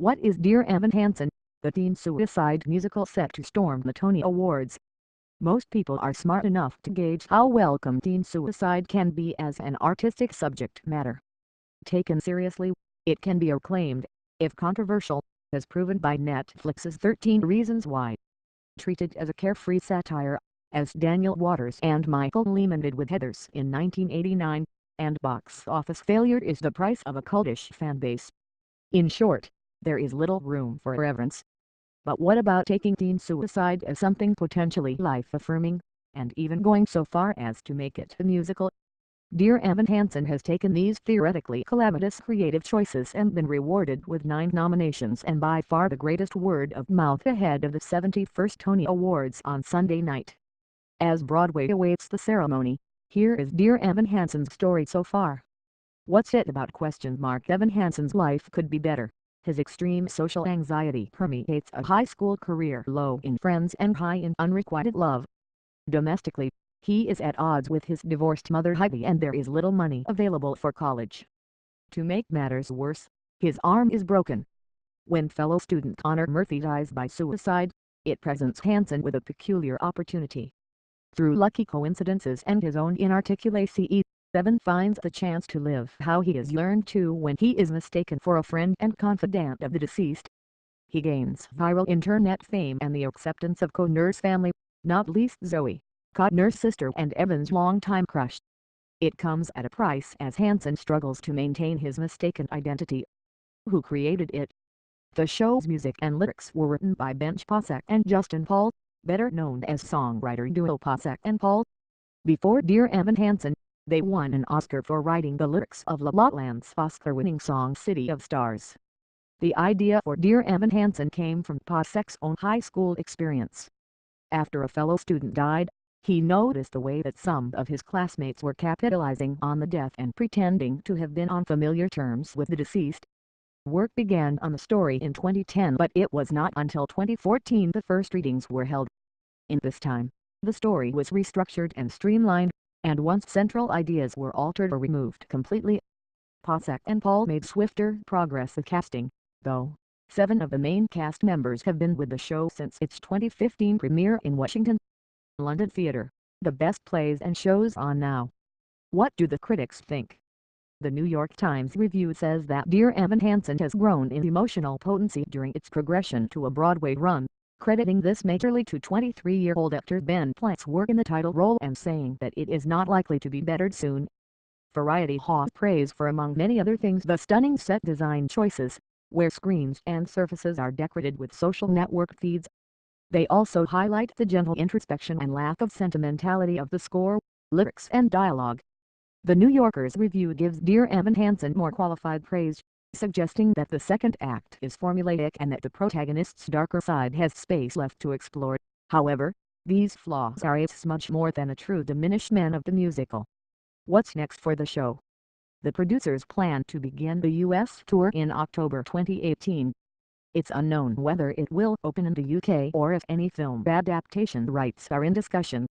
What is Dear Evan Hansen, the teen suicide musical set to storm the Tony Awards? Most people are smart enough to gauge how welcome teen suicide can be as an artistic subject matter. Taken seriously, it can be acclaimed, if controversial, as proven by Netflix's 13 Reasons Why. Treated as a carefree satire, as Daniel Waters and Michael Lehman did with Heathers in 1989, and box office failure is the price of a cultish fanbase. In short, there is little room for irreverence. But what about taking teen suicide as something potentially life-affirming, and even going so far as to make it a musical? Dear Evan Hansen has taken these theoretically calamitous creative choices and been rewarded with 9 nominations and by far the greatest word of mouth ahead of the 71st Tony Awards on Sunday night. As Broadway awaits the ceremony, here is Dear Evan Hansen's story so far. What's it about? Evan Hansen's life could be better. His extreme social anxiety permeates a high school career, low in friends and high in unrequited love. Domestically, he is at odds with his divorced mother Heidi and there is little money available for college. To make matters worse, his arm is broken. When fellow student Connor Murphy dies by suicide, it presents Hansen with a peculiar opportunity. Through lucky coincidences and his own inarticulacy, Evan finds the chance to live how he has learned to when he is mistaken for a friend and confidant of the deceased. He gains viral internet fame and the acceptance of Connor's family, not least Zoe, Connor's sister and Evan's longtime crush. It comes at a price as Hansen struggles to maintain his mistaken identity. Who created it? The show's music and lyrics were written by Ben Possack and Justin Paul, better known as songwriter duo Possack and Paul. Before Dear Evan Hansen, they won an Oscar for writing the lyrics of La La Land's Oscar-winning song City of Stars. The idea for Dear Evan Hansen came from Possack's own high school experience. After a fellow student died, he noticed the way that some of his classmates were capitalizing on the death and pretending to have been on familiar terms with the deceased. Work began on the story in 2010, but it was not until 2014 the first readings were held. In this time, the story was restructured and streamlined, and once central ideas were altered or removed completely. Possack and Paul made swifter progress with casting, though. 7 of the main cast members have been with the show since its 2015 premiere in Washington. London Theatre, the best plays and shows on now. What do the critics think? The New York Times review says that Dear Evan Hansen has grown in emotional potency during its progression to a Broadway run, crediting this majorly to 23-year-old actor Ben Platt's work in the title role and saying that it is not likely to be bettered soon. Variety hawked praise for, among many other things, the stunning set design choices, where screens and surfaces are decorated with social network feeds. They also highlight the gentle introspection and lack of sentimentality of the score, lyrics and dialogue. The New Yorker's review gives Dear Evan Hansen more qualified praise, suggesting that the second act is formulaic and that the protagonist's darker side has space left to explore. However, these flaws are a smudge more than a true diminishment of the musical. What's next for the show? The producers plan to begin the U.S. tour in October 2018. It's unknown whether it will open in the UK or if any film adaptation rights are in discussion.